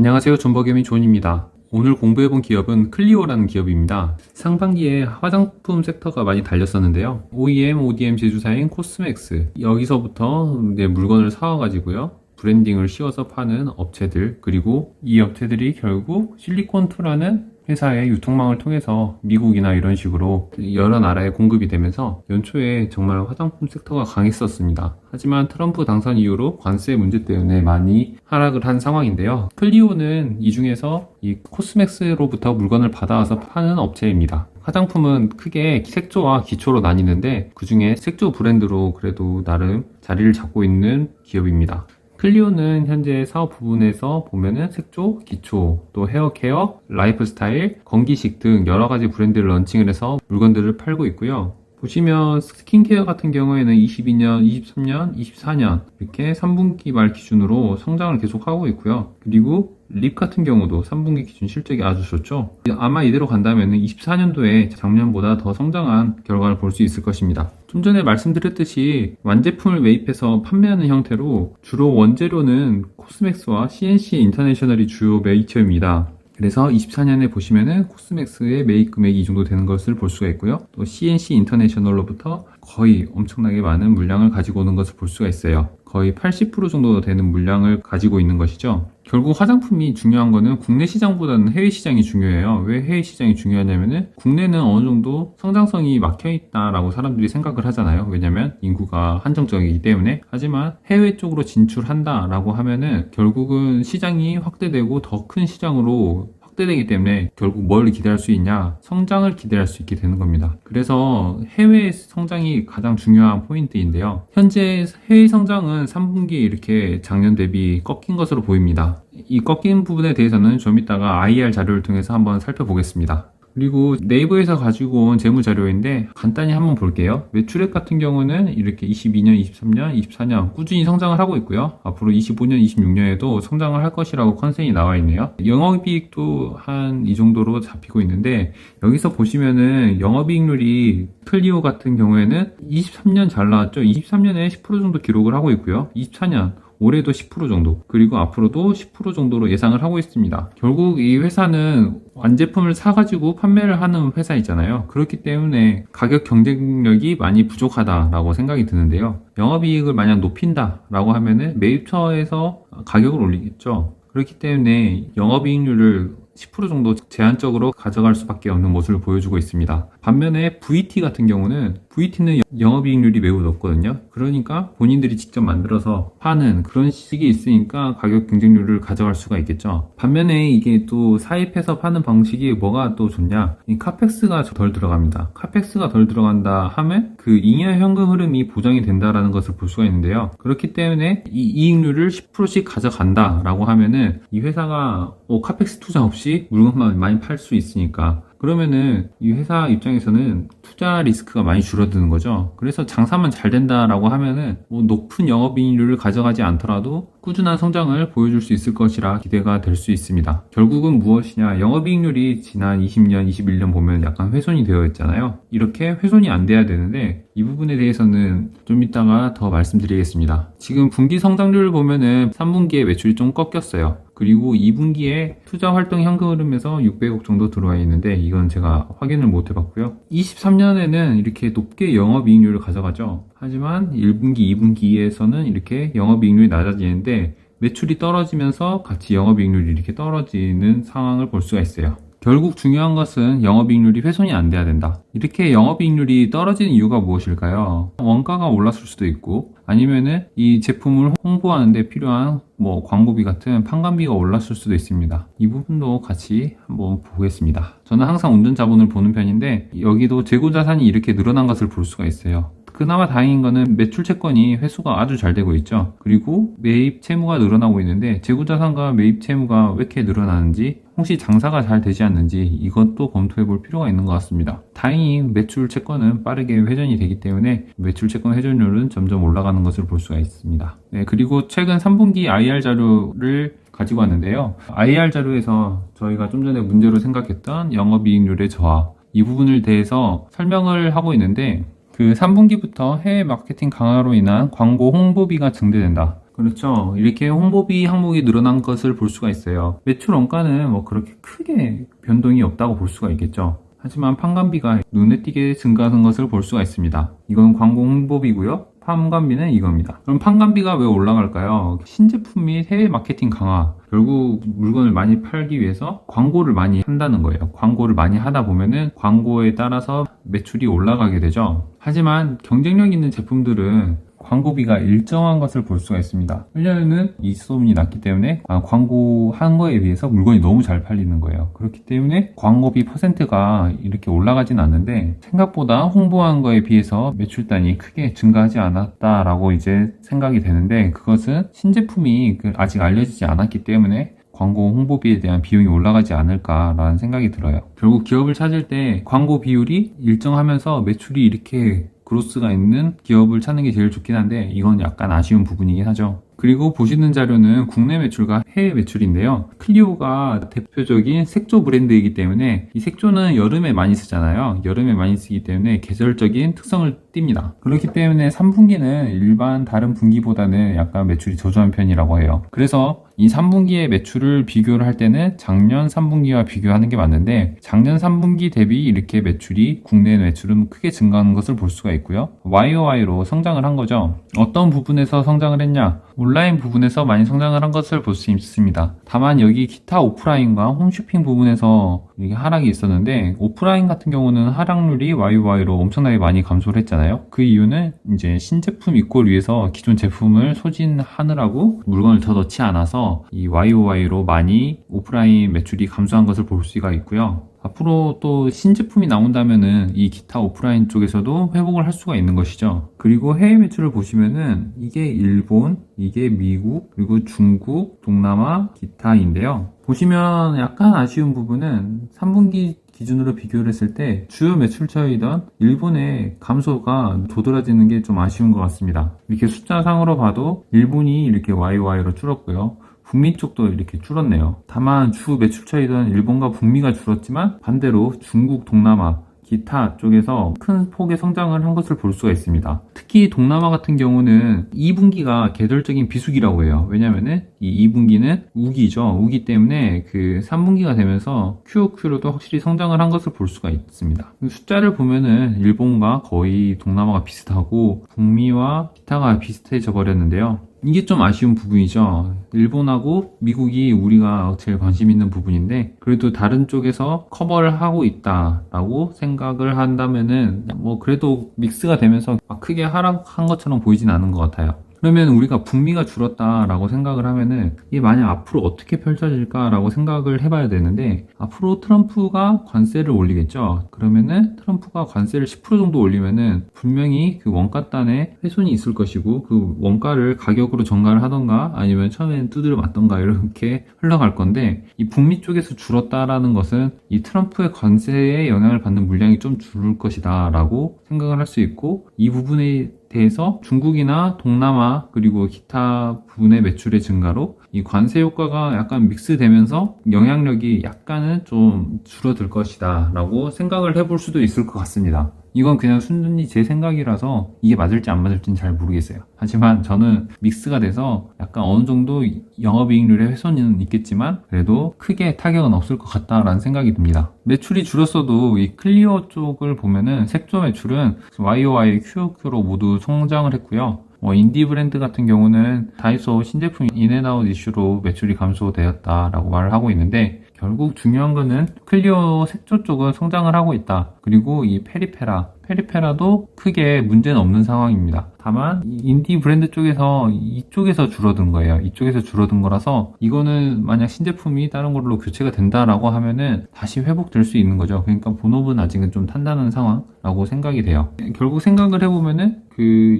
안녕하세요. 존버개미 존입니다. 오늘 공부해본 기업은 클리오라는 기업입니다. 상반기에 화장품 섹터가 많이 달렸었는데요. OEM, ODM 제조사인 코스맥스, 여기서부터 물건을 사와가지고요, 브랜딩을 씌워서 파는 업체들, 그리고 이 업체들이 결국 실리콘2라는 회사의 유통망을 통해서 미국이나 이런 식으로 여러 나라에 공급이 되면서 연초에 정말 화장품 섹터가 강했었습니다. 하지만 트럼프 당선 이후로 관세 문제 때문에 많이 하락을 한 상황인데요. 클리오는 이 중에서 이 코스맥스로부터 물건을 받아와서 파는 업체입니다. 화장품은 크게 색조와 기초로 나뉘는데 그 중에 색조 브랜드로 그래도 나름 자리를 잡고 있는 기업입니다. 클리오는 현재 사업 부분에서 보면은 색조, 기초, 또 헤어케어, 라이프스타일, 건기식 등 여러가지 브랜드를 런칭을 해서 물건들을 팔고 있고요. 보시면 스킨케어 같은 경우에는 22년, 23년, 24년 이렇게 3분기 말 기준으로 성장을 계속하고 있고요. 그리고 립 같은 경우도 3분기 기준 실적이 아주 좋죠. 아마 이대로 간다면 24년도에 작년보다 더 성장한 결과를 볼 수 있을 것입니다. 좀 전에 말씀드렸듯이 완제품을 매입해서 판매하는 형태로 주로 원재료는 코스맥스와 CNC 인터내셔널이 주요 메이처입니다. 그래서 24년에 보시면은 코스맥스의 매입 금액이 이 정도 되는 것을 볼 수가 있고요. 또 CNC 인터내셔널로부터 거의 엄청나게 많은 물량을 가지고 오는 것을 볼 수가 있어요. 거의 80% 정도 되는 물량을 가지고 있는 것이죠. 결국 화장품이 중요한 거는 국내 시장보다는 해외 시장이 중요해요. 왜 해외 시장이 중요하냐면은 국내는 어느 정도 성장성이 막혀있다라고 사람들이 생각을 하잖아요. 왜냐면 인구가 한정적이기 때문에. 하지만 해외 쪽으로 진출한다라고 하면은 결국은 시장이 확대되고 더 큰 시장으로 확대되기 때문에 결국 뭘 기대할 수 있냐? 성장을 기대할 수 있게 되는 겁니다. 그래서 해외 성장이 가장 중요한 포인트인데요. 현재 해외 성장은 3분기에 이렇게 작년 대비 꺾인 것으로 보입니다. 이 꺾인 부분에 대해서는 좀 이따가 IR 자료를 통해서 한번 살펴보겠습니다. 그리고 네이버에서 가지고 온 재무자료인데 간단히 한번 볼게요. 매출액 같은 경우는 이렇게 22년, 23년, 24년 꾸준히 성장을 하고 있고요. 앞으로 25년, 26년에도 성장을 할 것이라고 컨센이 나와 있네요. 영업이익도 한 이 정도로 잡히고 있는데 여기서 보시면은 영업이익률이 클리오 같은 경우에는 23년 잘 나왔죠. 23년에 10% 정도 기록을 하고 있고요. 24년 올해도 10% 정도, 그리고 앞으로도 10% 정도로 예상을 하고 있습니다. 결국 이 회사는 완제품을 사가지고 판매를 하는 회사이잖아요. 그렇기 때문에 가격 경쟁력이 많이 부족하다라고 생각이 드는데요. 영업이익을 만약 높인다라고 하면은 매입처에서 가격을 올리겠죠. 그렇기 때문에 영업이익률을 10% 정도 제한적으로 가져갈 수밖에 없는 모습을 보여주고 있습니다. 반면에 VT 같은 경우는 VT는 영업이익률이 매우 높거든요. 그러니까 본인들이 직접 만들어서 파는 그런 식이 있으니까 가격 경쟁률을 가져갈 수가 있겠죠. 반면에 이게 또 사입해서 파는 방식이 뭐가 또 좋냐? 이 카펙스가 덜 들어갑니다. 카펙스가 덜 들어간다 하면 그 잉여 현금 흐름이 보장이 된다라는 것을 볼 수가 있는데요. 그렇기 때문에 이 이익률을 10%씩 가져간다라고 하면은 이 회사가 카펙스 투자 없이 물건만 많이 팔 수 있으니까 그러면은 이 회사 입장에서는 투자 리스크가 많이 줄어드는 거죠. 그래서 장사만 잘 된다라고 하면은 높은 영업이익률을 가져가지 않더라도 꾸준한 성장을 보여줄 수 있을 것이라 기대가 될 수 있습니다. 결국은 무엇이냐? 영업이익률이 지난 20년, 21년 보면 약간 훼손이 되어 있잖아요. 이렇게 훼손이 안 돼야 되는데 이 부분에 대해서는 좀 이따가 더 말씀드리겠습니다. 지금 분기 성장률을 보면은 3분기에 매출이 좀 꺾였어요. 그리고 2분기에 투자 활동 현금 흐름에서 600억 정도 들어와 있는데 이건 제가 확인을 못 해봤고요. 23년에는 이렇게 높게 영업이익률을 가져가죠. 하지만 1분기, 2분기에서는 이렇게 영업이익률이 낮아지는데 매출이 떨어지면서 같이 영업이익률이 이렇게 떨어지는 상황을 볼 수가 있어요. 결국 중요한 것은 영업이익률이 훼손이 안 돼야 된다. 이렇게 영업이익률이 떨어지는 이유가 무엇일까요? 원가가 올랐을 수도 있고 아니면은 이 제품을 홍보하는 데 필요한 광고비 같은 판관비가 올랐을 수도 있습니다. 이 부분도 같이 한번 보겠습니다. 저는 항상 운전자본을 보는 편인데 여기도 재고자산이 이렇게 늘어난 것을 볼 수가 있어요. 그나마 다행인 거는 매출 채권이 회수가 아주 잘 되고 있죠. 그리고 매입 채무가 늘어나고 있는데 재고자산과 매입 채무가 왜 이렇게 늘어나는지, 혹시 장사가 잘 되지 않는지 이것도 검토해 볼 필요가 있는 것 같습니다. 다행히 매출 채권은 빠르게 회전이 되기 때문에 매출 채권 회전율은 점점 올라가는 것을 볼 수가 있습니다. 네, 그리고 최근 3분기 IR 자료를 가지고 왔는데요. IR 자료에서 저희가 좀 전에 문제로 생각했던 영업이익률의 저하, 이 부분을 대해서 설명을 하고 있는데 그 3분기부터 해외 마케팅 강화로 인한 광고 홍보비가 증대된다. 그렇죠. 이렇게 홍보비 항목이 늘어난 것을 볼 수가 있어요. 매출 원가는 뭐 그렇게 크게 변동이 없다고 볼 수가 있겠죠. 하지만 판관비가 눈에 띄게 증가하는 것을 볼 수가 있습니다. 이건 광고 홍보비고요. 판관비는 이겁니다. 그럼 판관비가 왜 올라갈까요? 신제품 및 해외 마케팅 강화. 결국 물건을 많이 팔기 위해서 광고를 많이 한다는 거예요. 광고를 많이 하다 보면은 광고에 따라서 매출이 올라가게 되죠. 하지만 경쟁력 있는 제품들은 광고비가 일정한 것을 볼 수가 있습니다. 왜냐하면 이 소문이 났기 때문에 광고한 거에 비해서 물건이 너무 잘 팔리는 거예요. 그렇기 때문에 광고비 퍼센트가 이렇게 올라가진 않는데 생각보다 홍보한 거에 비해서 매출단이 크게 증가하지 않았다라고 이제 생각이 되는데, 그것은 신제품이 아직 알려지지 않았기 때문에 광고 홍보비에 대한 비용이 올라가지 않을까라는 생각이 들어요. 결국 기업을 찾을 때 광고 비율이 일정하면서 매출이 이렇게 그로스가 있는 기업을 찾는 게 제일 좋긴 한데, 이건 약간 아쉬운 부분이긴 하죠. 그리고 보시는 자료는 국내 매출과 해외 매출인데요. 클리오가 대표적인 색조 브랜드이기 때문에 이 색조는 여름에 많이 쓰잖아요. 여름에 많이 쓰기 때문에 계절적인 특성을 띱니다. 그렇기 때문에 3분기는 일반 다른 분기보다는 약간 매출이 저조한 편이라고 해요. 그래서 이 3분기의 매출을 비교를 할 때는 작년 3분기와 비교하는 게 맞는데, 작년 3분기 대비 이렇게 매출이, 국내 매출은 크게 증가하는 것을 볼 수가 있고요. YOY로 성장을 한 거죠. 어떤 부분에서 성장을 했냐? 온라인 부분에서 많이 성장을 한 것을 볼 수 있습니다. 다만 여기 기타 오프라인과 홈쇼핑 부분에서 이게 하락이 있었는데, 오프라인 같은 경우는 하락률이 YOY로 엄청나게 많이 감소를 했잖아요. 그 이유는 이제 신제품 입고를 위해서 기존 제품을 소진하느라고 물건을 더 넣지 않아서 이 YOY로 많이 오프라인 매출이 감소한 것을 볼 수가 있고요. 앞으로 또 신제품이 나온다면은 이 기타 오프라인 쪽에서도 회복을 할 수가 있는 것이죠. 그리고 해외 매출을 보시면은 이게 일본, 이게 미국, 그리고 중국, 동남아, 기타인데요. 보시면 약간 아쉬운 부분은 3분기 기준으로 비교를 했을 때 주요 매출처이던 일본의 감소가 도드라지는 게 좀 아쉬운 것 같습니다. 이렇게 숫자상으로 봐도 일본이 이렇게 YOY로 줄었고요. 북미 쪽도 이렇게 줄었네요. 다만 주 매출처이던 일본과 북미가 줄었지만 반대로 중국, 동남아, 기타 쪽에서 큰 폭의 성장을 한 것을 볼 수가 있습니다. 특히 동남아 같은 경우는 2분기가 계절적인 비수기라고 해요. 왜냐면은 이 2분기는 우기죠. 우기 때문에 그 3분기가 되면서 QOQ로도 확실히 성장을 한 것을 볼 수가 있습니다. 숫자를 보면은 일본과 거의 동남아가 비슷하고 북미와 기타가 비슷해져 버렸는데요. 이게 좀 아쉬운 부분이죠. 일본하고 미국이 우리가 제일 관심 있는 부분인데, 그래도 다른 쪽에서 커버를 하고 있다라고 생각을 한다면은 뭐 그래도 믹스가 되면서 크게 하락한 것처럼 보이진 않은 것 같아요. 그러면 우리가 북미가 줄었다라고 생각을 하면은 이게 만약 앞으로 어떻게 펼쳐질까라고 생각을 해봐야 되는데, 앞으로 트럼프가 관세를 올리겠죠. 그러면은 트럼프가 관세를 10% 정도 올리면은 분명히 그 원가단에 훼손이 있을 것이고, 그 원가를 가격으로 전가를 하던가 아니면 처음엔 두드려 맞던가 이렇게 흘러갈 건데, 이 북미 쪽에서 줄었다라는 것은 이 트럼프의 관세에 영향을 받는 물량이 좀 줄을 것이다 라고 생각을 할 수 있고, 이 부분에 대해서 중국이나 동남아 그리고 기타 부분의 매출의 증가로 이 관세 효과가 약간 믹스되면서 영향력이 약간은 좀 줄어들 것이다 라고 생각을 해볼 수도 있을 것 같습니다. 이건 그냥 순전히 제 생각이라서 이게 맞을지 안 맞을지는 잘 모르겠어요. 하지만 저는 믹스가 돼서 약간 어느 정도 영업이익률의 훼손은 있겠지만 그래도 크게 타격은 없을 것 같다라는 생각이 듭니다. 매출이 줄었어도 이 클리오 쪽을 보면은 색조 매출은 YOY, QOQ로 모두 성장을 했고요. 인디 브랜드 같은 경우는 다이소 신제품 인앤아웃 이슈로 매출이 감소되었다라고 말을 하고 있는데, 결국 중요한 거는 클리오 색조 쪽은 성장을 하고 있다. 그리고 이 페리페라도 크게 문제는 없는 상황입니다. 다만 인디 브랜드 쪽에서 이쪽에서 줄어든 거예요. 이쪽에서 줄어든 거라서 이거는 만약 신제품이 다른 걸로 교체가 된다라고 하면은 다시 회복될 수 있는 거죠. 그러니까 본업은 아직은 좀 탄탄한 상황라고 생각이 돼요. 결국 생각을 해보면은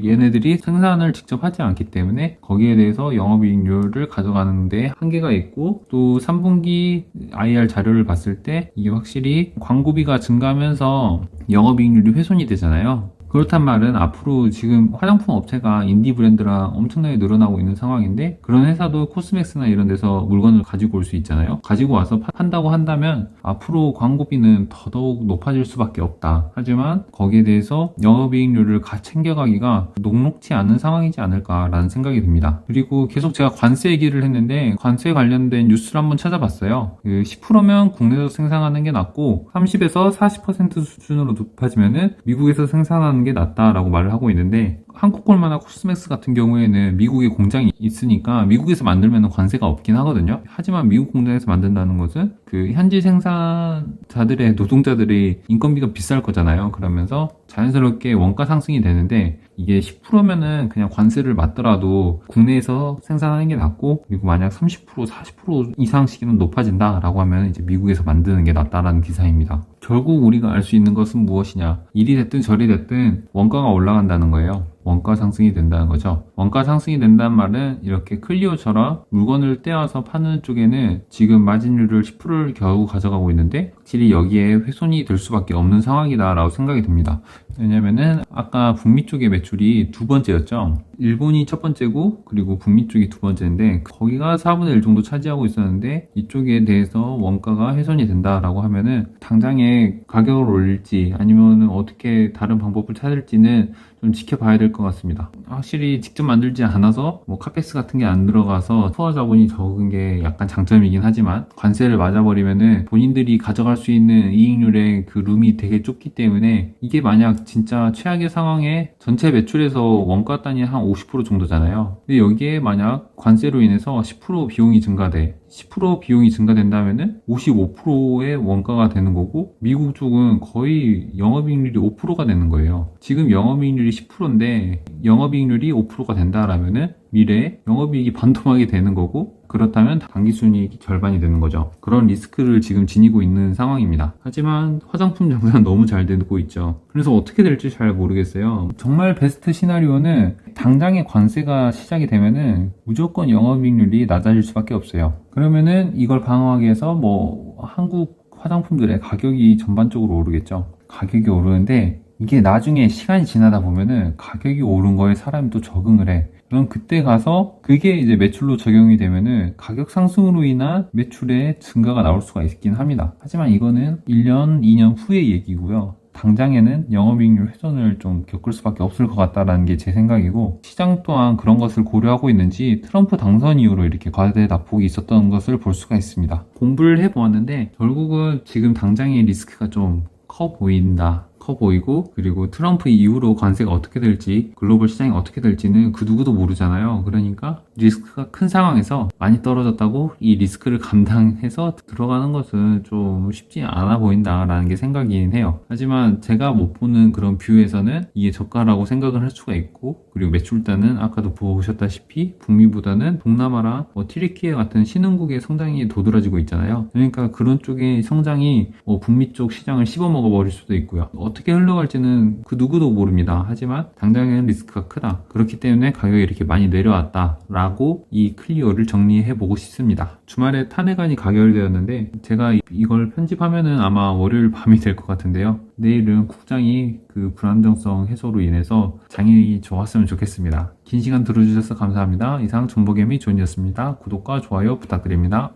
얘네들이 생산을 직접 하지 않기 때문에 거기에 대해서 영업이익률을 가져가는데 한계가 있고, 또 3분기 IR 자료를 봤을 때 이게 확실히 광고비가 증가하면서 영업이익률이 훼손이 되잖아요. 그렇단 말은 앞으로 지금 화장품 업체가 인디 브랜드랑 엄청나게 늘어나고 있는 상황인데 그런 회사도 코스맥스나 이런 데서 물건을 가지고 올 수 있잖아요. 가지고 와서 판다고 한다면 앞으로 광고비는 더더욱 높아질 수밖에 없다. 하지만 거기에 대해서 영업이익률을 챙겨가기가 녹록지 않은 상황이지 않을까라는 생각이 듭니다. 그리고 계속 제가 관세 얘기를 했는데 관세 관련된 뉴스를 한번 찾아봤어요. 10%면 국내에서 생산하는 게 낫고 30에서 40% 수준으로 높아지면은 미국에서 생산하는 게 낫다라고 말을 하고 있는데 한국콜마나 코스맥스 같은 경우에는 미국에 공장이 있으니까 미국에서 만들면 관세가 없긴 하거든요. 하지만 미국 공장에서 만든다는 것은 그 현지 생산자들의 노동자들의 인건비가 비쌀 거잖아요. 그러면서 자연스럽게 원가 상승이 되는데 이게 10%면은 그냥 관세를 맞더라도 국내에서 생산하는 게 낫고 그리고 만약 30% 40% 이상씩은 높아진다라고 하면 이제 미국에서 만드는 게 낫다라는 기사입니다. 결국 우리가 알 수 있는 것은 무엇이냐? 이리 됐든 저리 됐든 원가가 올라간다는 거예요. 원가 상승이 된다는 거죠. 원가 상승이 된다는 말은 이렇게 클리오처럼 물건을 떼어서 파는 쪽에는 지금 마진율을 10%를 겨우 가져가고 있는데 확실히 여기에 훼손이 될 수밖에 없는 상황이다라고 생각이 듭니다. 왜냐면은 아까 북미 쪽의 매출이 두 번째였죠. 일본이 첫 번째고 그리고 북미 쪽이 두 번째인데 거기가 4분의 1 정도 차지하고 있었는데 이쪽에 대해서 원가가 훼손이 된다라고 하면은 당장에 가격을 올릴지 아니면은 어떻게 다른 방법을 찾을지는 좀 지켜봐야 될 것 같습니다. 확실히 직접 만들지 않아서 뭐 카페스 같은 게 안 들어가서 투하 자본이 적은 게 약간 장점이긴 하지만 관세를 맞아버리면은 본인들이 가져갈 수 있는 이익률의 그 룸이 되게 좁기 때문에 이게 만약 진짜 최악의 상황에 전체 매출에서 원가 단위 한 50% 정도잖아요. 근데 여기에 만약 관세로 인해서 10% 비용이 증가돼. 10% 비용이 증가된다면은 55%의 원가가 되는 거고 미국 쪽은 거의 영업이익률이 5%가 되는 거예요. 지금 영업이익률이 10%인데 영업이익률이 5%가 된다라면은 미래에 영업이익이 반토막이 되는 거고 그렇다면 당기순이익이 절반이 되는 거죠. 그런 리스크를 지금 지니고 있는 상황입니다. 하지만 화장품 장사는 너무 잘 되고 있죠. 그래서 어떻게 될지 잘 모르겠어요. 정말 베스트 시나리오는 당장의 관세가 시작이 되면은 무조건 영업이익률이 낮아질 수밖에 없어요. 그러면은 이걸 방어하기 위해서 뭐 한국 화장품들의 가격이 전반적으로 오르겠죠. 가격이 오르는데 이게 나중에 시간이 지나다 보면은 가격이 오른 거에 사람이 또 적응을 해. 그럼 그때 가서 그게 이제 매출로 적용이 되면은 가격 상승으로 인한 매출의 증가가 나올 수가 있긴 합니다. 하지만 이거는 1년, 2년 후의 얘기고요. 당장에는 영업이익률 훼손을 좀 겪을 수밖에 없을 것 같다라는 게 제 생각이고 시장 또한 그런 것을 고려하고 있는지 트럼프 당선 이후로 이렇게 과대 낙폭이 있었던 것을 볼 수가 있습니다. 공부를 해보았는데 결국은 지금 당장의 리스크가 좀 커 보인다. 커 보이고 그리고 트럼프 이후로 관세가 어떻게 될지 글로벌 시장이 어떻게 될지는 그 누구도 모르잖아요. 그러니까 리스크가 큰 상황에서 많이 떨어졌다고 이 리스크를 감당해서 들어가는 것은 좀 쉽지 않아 보인다라는 게 생각이긴 해요. 하지만 제가 못 보는 그런 뷰에서는 이게 저가라고 생각을 할 수가 있고 그리고 매출단은 아까도 보셨다시피 북미보다는 동남아랑 튀르키예 같은 신흥국의 성장이 도드라지고 있잖아요. 그러니까 그런 쪽의 성장이 북미 쪽 시장을 씹어먹어 버릴 수도 있고요. 어떻게 흘러갈지는 그 누구도 모릅니다. 하지만 당장에는 리스크가 크다. 그렇기 때문에 가격이 이렇게 많이 내려왔다 라고 이 클리오를 정리해 보고 싶습니다. 주말에 탄핵안이 가결되었는데 제가 이걸 편집하면은 아마 월요일 밤이 될 것 같은데요. 내일은 국장이 그 불안정성 해소로 인해서 장이 좋았으면 좋겠습니다. 긴 시간 들어주셔서 감사합니다. 이상 존버개미 존이었습니다. 구독과 좋아요 부탁드립니다.